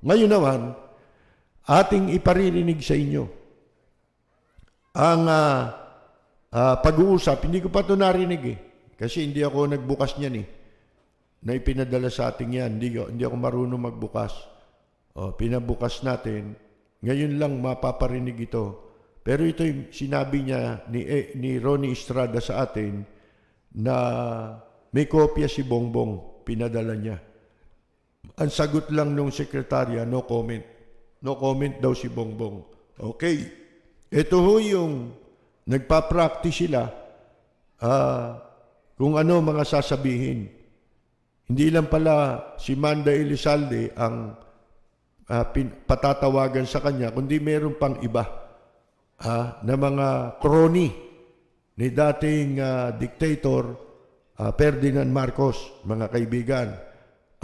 Ngayon naman, ating iparirinig sa inyo ang pag-uusap. Hindi ko pa ito narinig kasi hindi ako nagbukas niyan na ipinadala sa ating yan. Hindi ako marunong magbukas. Pinabukas natin. Ngayon lang mapaparinig ito. Pero ito yung sinabi niya ni Ronnie Estrada sa atin na may kopya si Bongbong, pinadala niya. Ang sagot lang nung sekretarya, no comment. No comment daw si Bongbong. Okay. Ito ho yung nagpa-practice sila kung ano mga sasabihin. Hindi lang pala si Manda Elizalde ang patatawagan sa kanya, kundi meron pang iba na mga crony ni dating dictator Ferdinand Marcos, mga kaibigan.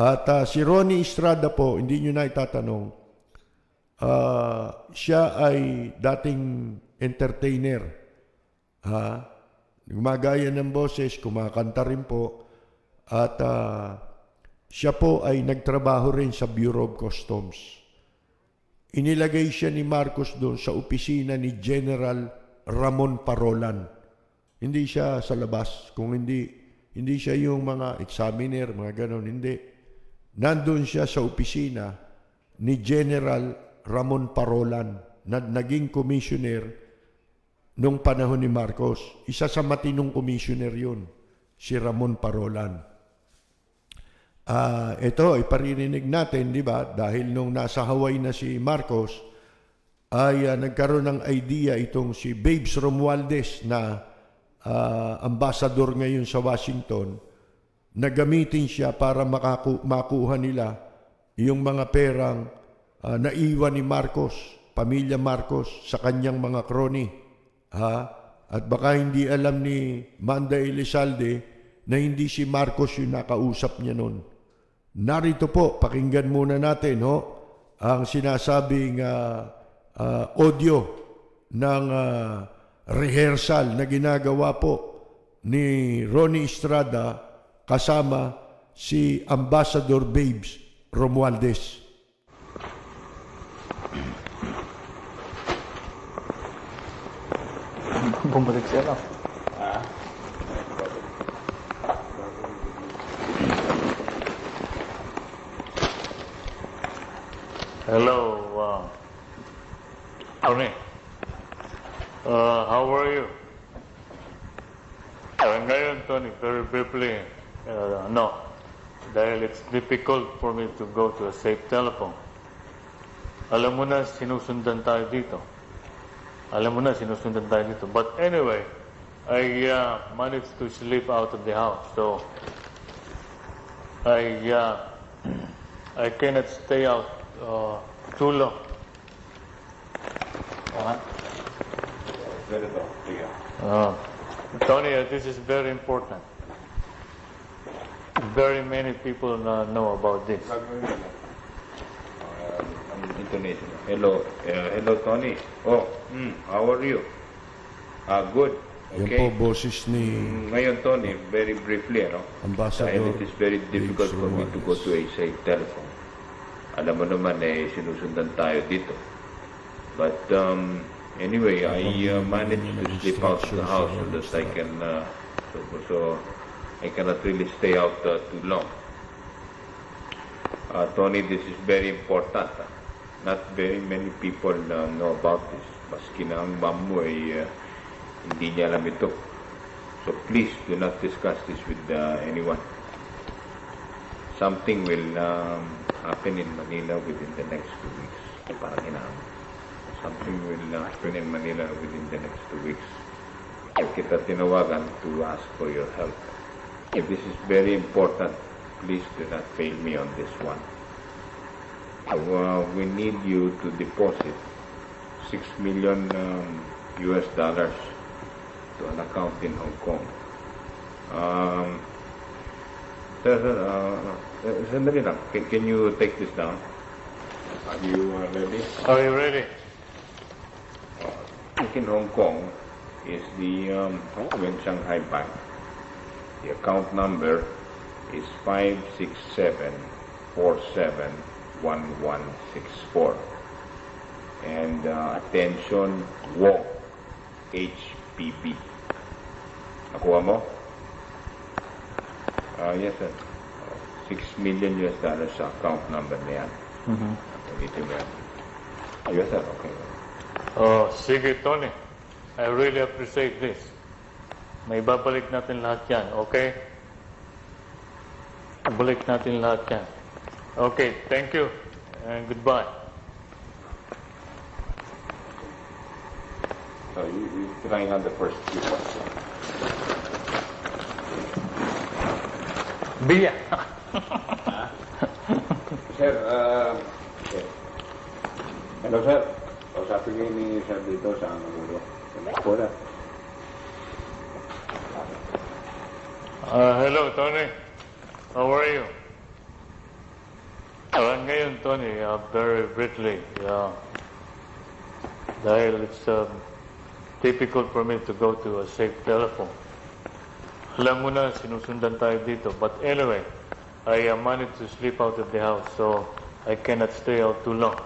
At si Ronnie Estrada po, hindi nyo na itatanong, siya ay dating entertainer. Gumagaya ng boses, kumakanta rin po. At siya po ay nagtrabaho rin sa Bureau of Customs. Inilagay siya ni Marcos doon sa opisina ni General Ramon Parolan. Hindi siya sa labas. Kung hindi siya yung mga examiner, mga ganon, hindi. Nandun siya sa opisina ni General Ramon Parolan na naging commissioner nung panahon ni Marcos. Isa sa matinong commissioner yun, si Ramon Parolan. Ito, iparirinig natin, di ba? Dahil nung nasa Hawaii na si Marcos, ay nagkaroon ng idea itong si Babes Romualdez na ambassador ngayon sa Washington, na gamitin siya para makuha nila yung mga perang naiwan ni Marcos, pamilya Marcos, sa kanyang mga crony. At baka hindi alam ni Manda Elizalde na hindi si Marcos yung nakausap niya noon. Narito po, pakinggan muna natin ang sinasabing audio ng rehearsal na ginagawa po ni Ronnie Estrada kasama si Ambassador Babes Romualdez. Bumalik siya lang. Hello, Tony. How are you? Ngayon, Tony, very briefly, no. Dahil it's difficult for me to go to a safe telephone. Alam mo na, sinusundan tayo dito. But anyway, I managed to sleep out of the house. So, I cannot stay out too long. Tony, this is very important. Very many people know about this. Intonation. Hello, Tony. How are you? Good. Okay. Yan po boses ni Ngayon, Tony, very briefly, Ambassador dahil it is very difficult Babes for me to go to a safe telephone. Alam mo naman, sinusundan tayo dito. But anyway, I managed to sleep out of the house so that I can, so I cannot really stay out too long. Tony, this is very important. Not very many people know about this. Maski na ang mom mo hindi niya alam ito. So please do not discuss this with anyone. Something will happen in Manila within the next 2 weeks. Parang hinahang. Something will happen in Manila within the next 2 weeks. Kita tinawagan to ask for your help. If this is very important, please do not fail me on this one. We need you to deposit $6 million US dollars to an account in Hong Kong. Sandali lang. Can you take this down? Are you ready? Are you ready? In Hong Kong is the Wen Shanghai Bank. The account number is 56747 1164. And attention, Wong, HPP. Nakuha mo? Yes, sir. 6 million US dollars sa account number na yan. Dito mo yan. Yes, sir. Okay. Oh, sige, Tony. I really appreciate this. May babalik natin lahat yan, okay? Balik natin lahat yan. Okay, thank you and goodbye. So you're trying on the first few ones. Biya. Sir, okay. Hello, sir. Kausapin niyo ni Sir dito sa Angulo. Wala. Hello, Tony. How are you? Ngayon, Tony, very briefly. Dahil it's difficult for me to go to a safe telephone. Alam mo na, sinusundan tayo dito. But anyway, I managed to sleep out of the house, so I cannot stay out too long.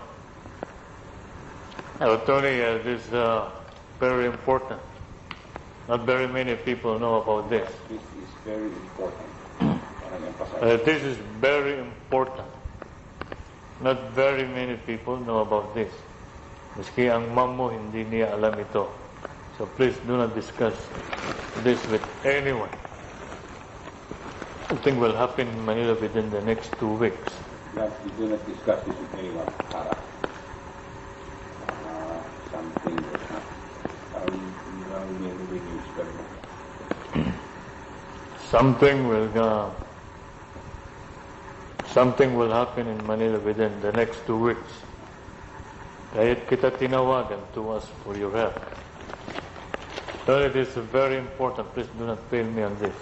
Tony, this is very important. Not very many people know about this. This is very important. Parang emphasize. This is very important. Not very many people know about this. Maski ang mom mo, hindi niya alam ito. So please do not discuss this with anyone. Something will happen in Manila within the next 2 weeks. You do not discuss this with anyone. Para. Something is not. May news ka rin. Something will happen in Manila within the next 2 weeks. Kahit kita tinawagan to us for your help. So it is very important. Please do not fail me on this.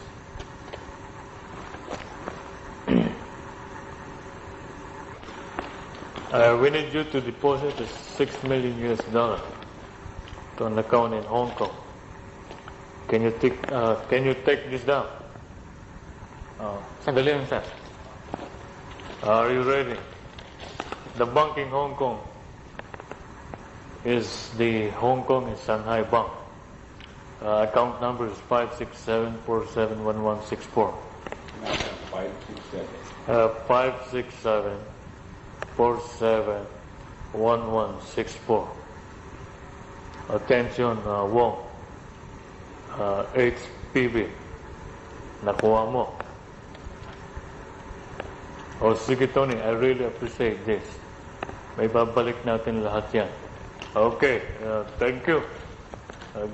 We need you to deposit the $6 million to an account in Hong Kong. Can you take this down? Sandali lang, sir. Are you ready? The bank in Hong Kong is the Hong Kong and Shanghai Bank. Account number is 567471164. 567. 567471164. Attention, Wong. HPV. Nakuha mo. Oh, sige, Tony, I really appreciate this. May babalik natin lahat yan. Okay, thank you.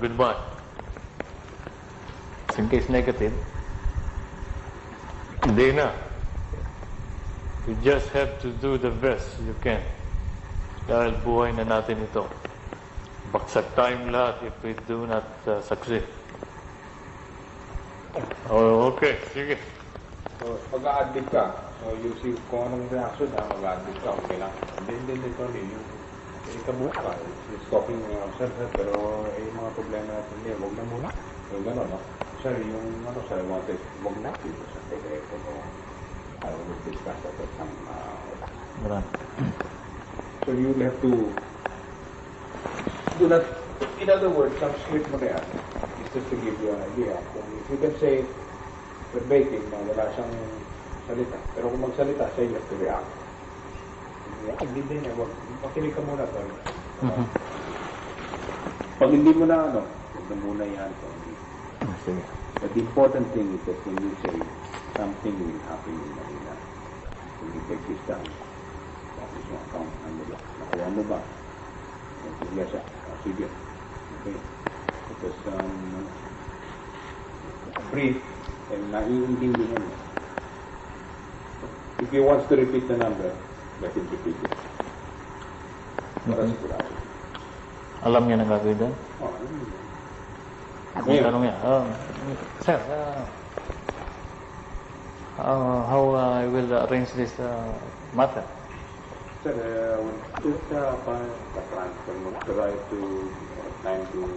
Goodbye. In case negative, hindi na. You just have to do the best you can. Dahil buhay na natin ito. Baksak tayong lahat if we do not succeed. Oh, okay, sige. So, pag-a-admit ka, so you see kung anong reaction na mag-a-admit ka, okay lang. Hindi, Tony, yung ikabuka ka, it's talking sir, pero yung mga problema natin niya, huwag na muna. Yung gano'n, no? Sir, yung ano, sir, huwag na dito sa telepono. I will discuss that at some So you'll have to do that. In other words, some script mo na yan. It's just to give you an idea. Kung if you can say verbatim na wala siyang salita. Pero kung magsalita siya, you have to react. Hindi din eh. Makinig ka muna, Tony. Pag hindi mo na ano, huwag na muna yan, Tony. But the important thing is that when you say something will happen in Manila, when you take this down, that is your account number. Nakuha mo ba? Yes, sir. Sige. Okay. Because brief and naiintindihan mo. If he wants to repeat the number, let him repeat it. Para sigurado. Alam niya na gagawin doon? Oh, ano yun? May tanong niya. Sir, how I will arrange this matter? Sir, when you transfer mo, try to time to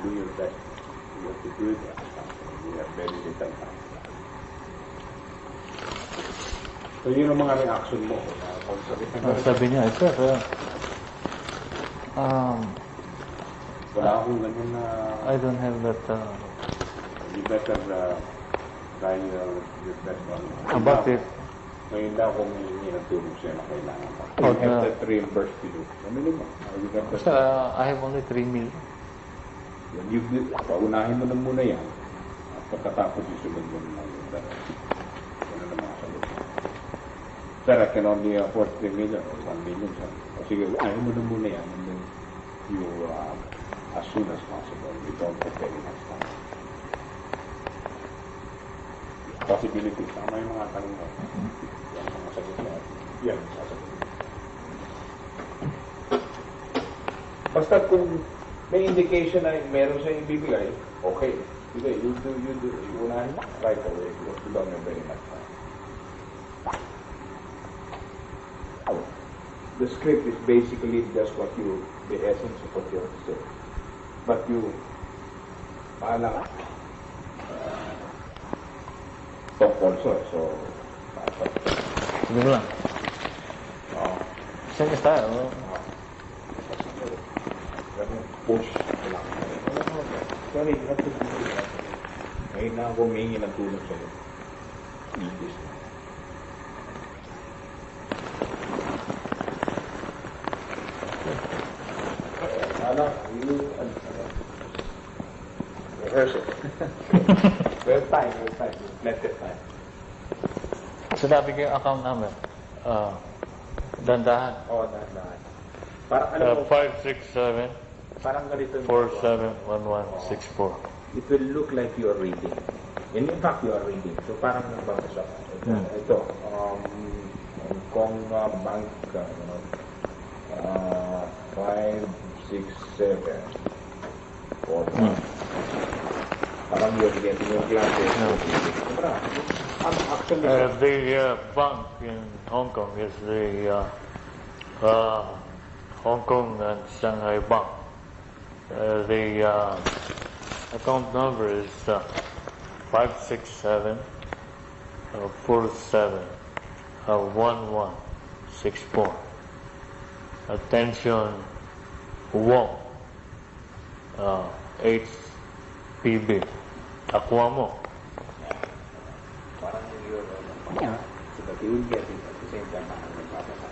do your best. You have to do it. We have very little time. So yun ang mga reaction mo. Sabi niya, sir, Wala akong ganyan na I don't have that. you better try your best on. About it. Ngayon daw kung hindi nagtulong siya na kailangan pa. Oh, You have that reimbursed to you. Pamili mo. You have that. Sir, I have only 3 million. Paunahin mo na muna yan. At pagkatapos isunod mo na yung dara. Yan ang mga sagot. Sir, I can only afford 3 million or 1 million. Sir. O sige, unahin mo na muna yan. And then you, as soon as possible, you don't have very much time. Possibilities. Tama yung mga tanong mo. Yan ang mga sagot mo. Yan, sasagot. Basta kung may indication na meron siya ibibigay, okay. Sige, you do. Unahin mo right away because you don't have very much time. The script is basically just the essence of what you have to say. But you, bahala ka. Talk also, so, Sige lang. Sige tayo. push. Sorry, you have to do it. Ngayon na ako humingi ng tulong sa'yo. Eat this. Rehearse it. We have time. Plenty of time. Sinabi ko yung account number. Dandahan. Oo, dahan-dahan. Parang alam mo, 567 parang ganito. 471164. It will look like you are reading. And in fact, you are reading. So parang nagbabasa ka. Ito, Hong Kong Bank, 567 Parang you're getting your classes. No. Actually, The bank in Hong Kong is the Hong Kong and Shanghai Bank. The account number is 567 47 1164. Attention, Wong, HPB. Aqua mo. parang you're, so that you will get it at the same time. Nagbabasa.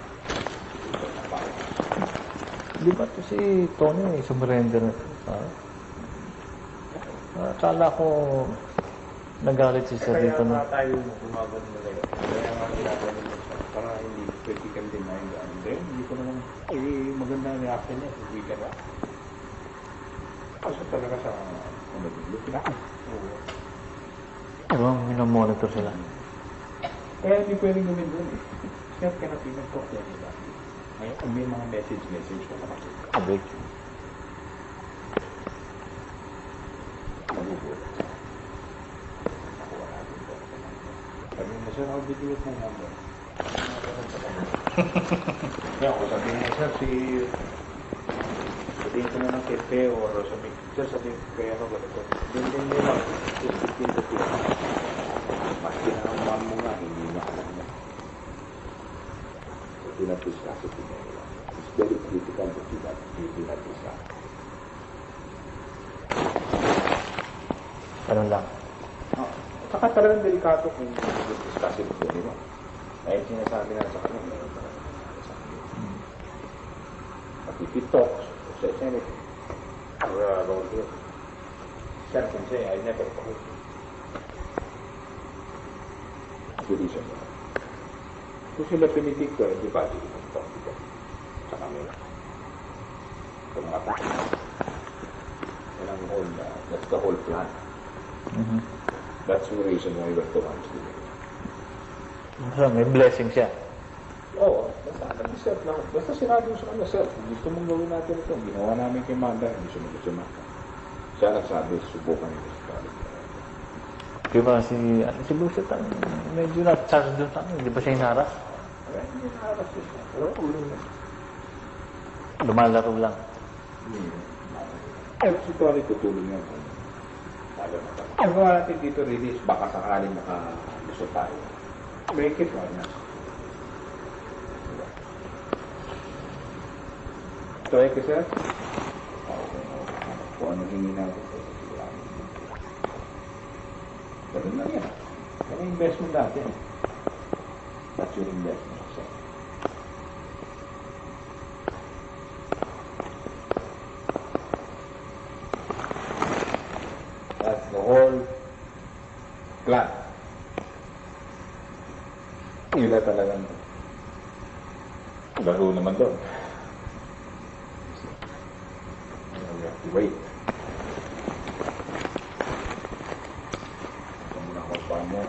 Di ba ito si Tony sumrender? Akala ko nagalit si Sir Kaya dito nga na. tayo gumagano na ngayon. Kaya nga ginagawa nila siya. Para hindi critical din na yung gano'n. Then, hindi ko naman, maganda ang reaction niya. Hindi ka na. Kasi talaga sa, look na. Diba, minomonitor sila. Kaya hindi pwedeng gawin doon eh. Kaya cannot even talk to anybody. Ngayon, kung may mga message ka naman. Abig. Magugulat. Nakuha natin ito. Sabi mo, sir, how did you get my number? Kaya ako sabihin mo, sir, sabihin ko na ng kepe or sabihin, sir, sabihin ko kaya ako ganito. Hindi nila, just between the two. Mas kinakaman mo nga, hindi na alam mo. So, do not discuss it with anyone. It's very critical that you do not discuss. Ganun lang. Saka talagang delikado kung discuss it with anyone. Kahit sinasabi na sa kanya, meron pa naman sa kanya. But if he talks, says anything, around here, sir can say, I never told you. The reason why. Kung sila pinitig ko, di ba, di ko talk to them sa kanila. Sa mga tao. Yan ang whole, that's the whole plan. Mhm. That's the reason why we're the ones doing it. So, may blessing siya. Oo, basta nag-serve lang. Basta sinabi mo sa kanya, sir, gusto mong gawin natin ito. Ginawa namin kay Manda, hindi sumagot si Manda. Siya nagsabi, subukan nito sa college. Diba si Buset, medyo na-charge doon sa akin. Di ba siya hinaras? Kaya hindi nakaras siya. Pero ulo na. Lumalaro lang. Pero si Tony tutulong yan. Alam mo ba? Ang gawa natin dito really is baka sakaling makalusot tayo. Make it one na. Try ka, sir? Kung ano hingi natin ito. Ganun lang yan. Yan ang investment natin. That's your investment. So, that's the whole plan. Ila talagang laro naman doon. We have to wait. Ito muna ako pa mo.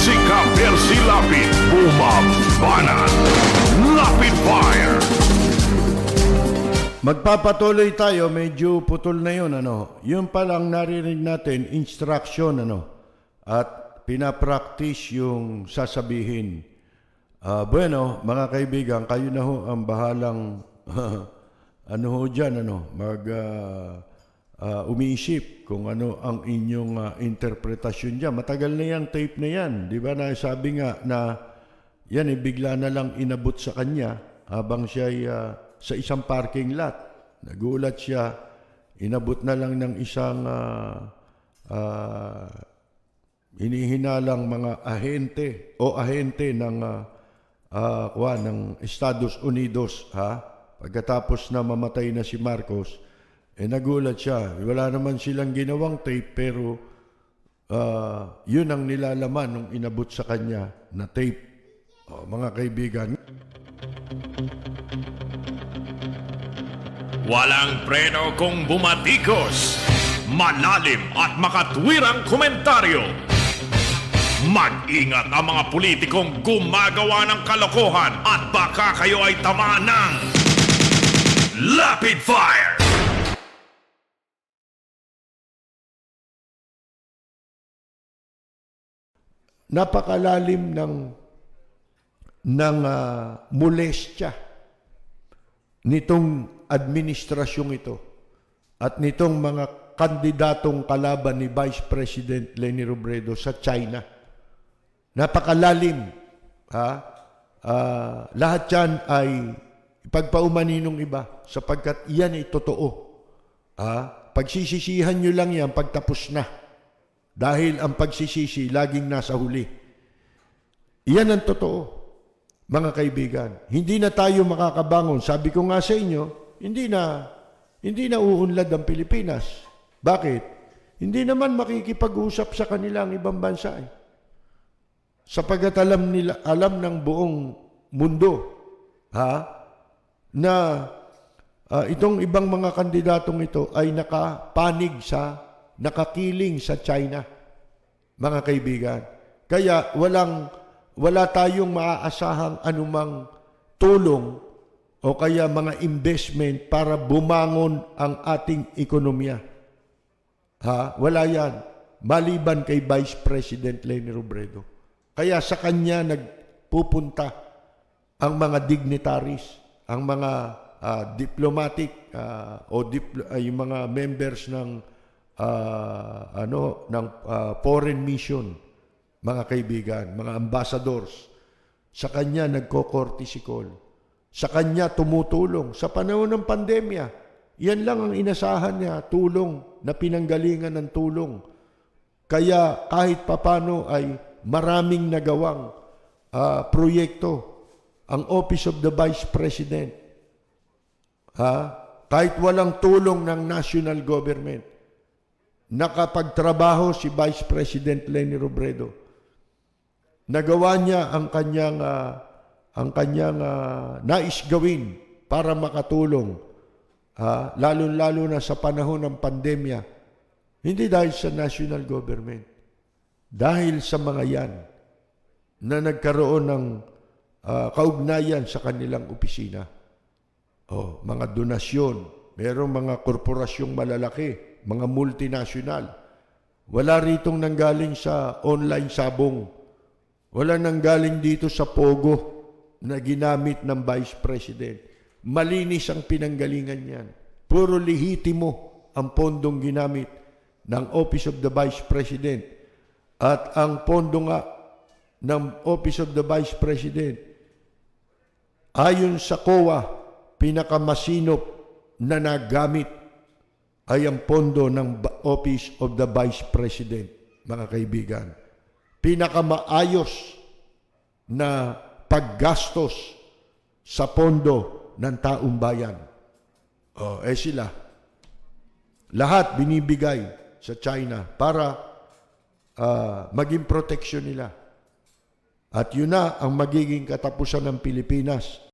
Si Percy Lapid, bumabanat. Lapid Fire. Magpapatuloy tayo, medyo putol na yun, ano. Yun palang naririnig natin, instruction, ano. At pinapractice yung sasabihin. Bueno, mga kaibigan, kayo na ho ang bahalang, ano ho dyan, ano, umiisip kung ano ang inyong interpretasyon dyan. Matagal na yung tape na yan. Di ba na sabi nga na yan bigla na lang inabot sa kanya habang siya sa isang parking lot. Nagulat siya, inabot na lang ng isang hinihinalang mga ahente ng ng Estados Unidos, pagkatapos na mamatay na si Marcos, nagulat siya. Wala naman silang ginawang tape, pero yun ang nilalaman nung inabot sa kanya na tape. Mga kaibigan, Walang preno kung bumatikos. Malalim at makatwirang komentaryo. Mag-ingat ang mga politikong gumagawa ng kalokohan at baka kayo ay tamaan ng Lapid Fire! napakalalim ng molestya nitong administrasyong ito at nitong mga kandidatong kalaban ni Vice President Leni Robredo sa China. Napakalalim. Lahat yan ay ipagpaumaninong iba sapagkat yan ay totoo. Pagsisisihan nyo lang yan pagtapos na. Dahil ang pagsisisi laging nasa huli. Iyan ang totoo, mga kaibigan. Hindi na tayo makakabangon. Sabi ko nga sa inyo, hindi na uunlad ang Pilipinas. Bakit? Hindi naman makikipag-usap sa kanila ang ibang bansa. Sapagat alam ng buong mundo na itong ibang mga kandidatong ito ay nakakiling sa China, mga kaibigan. Kaya wala tayong maaasahang anumang tulong o kaya mga investment para bumangon ang ating ekonomiya. Wala yan. Maliban kay Vice President Leni Robredo. Kaya sa kanya nagpupunta ang mga dignitaries, ang mga diplomatic yung mga members ng foreign mission, mga kaibigan, mga ambassadors. Sa kanya nagko-courtesy call. Sa kanya tumutulong. Sa panahon ng pandemya, yan lang ang inasahan niya, tulong, na pinanggalingan ng tulong. Kaya kahit papano ay maraming nagawang proyekto ang Office of the Vice President. Kahit walang tulong ng national government, nakapagtrabaho si Vice President Leni Robredo. Nagawa niya ang kanyang nais gawin para makatulong, lalo-lalo na sa panahon ng pandemya. Hindi dahil sa national government, dahil sa mga yan na nagkaroon ng kaugnayan sa kanilang opisina. Mga donasyon, mayroong mga korporasyong malalaki, mga multinational Wala ritong nanggaling sa online sabong. Wala nanggaling dito sa Pogo na ginamit ng Vice President. Malinis ang pinanggalingan yan. Puro lehitimo ang pondong ginamit ng Office of the Vice President. At ang pondo nga ng Office of the Vice President, ayon sa COA, pinakamasinop na nagamit ay ang pondo ng Office of the Vice President, mga kaibigan. Pinakamaayos na paggastos sa pondo ng taong bayan. Sila. Lahat binibigay sa China para maging proteksyon nila. At yun na ang magiging katapusan ng Pilipinas.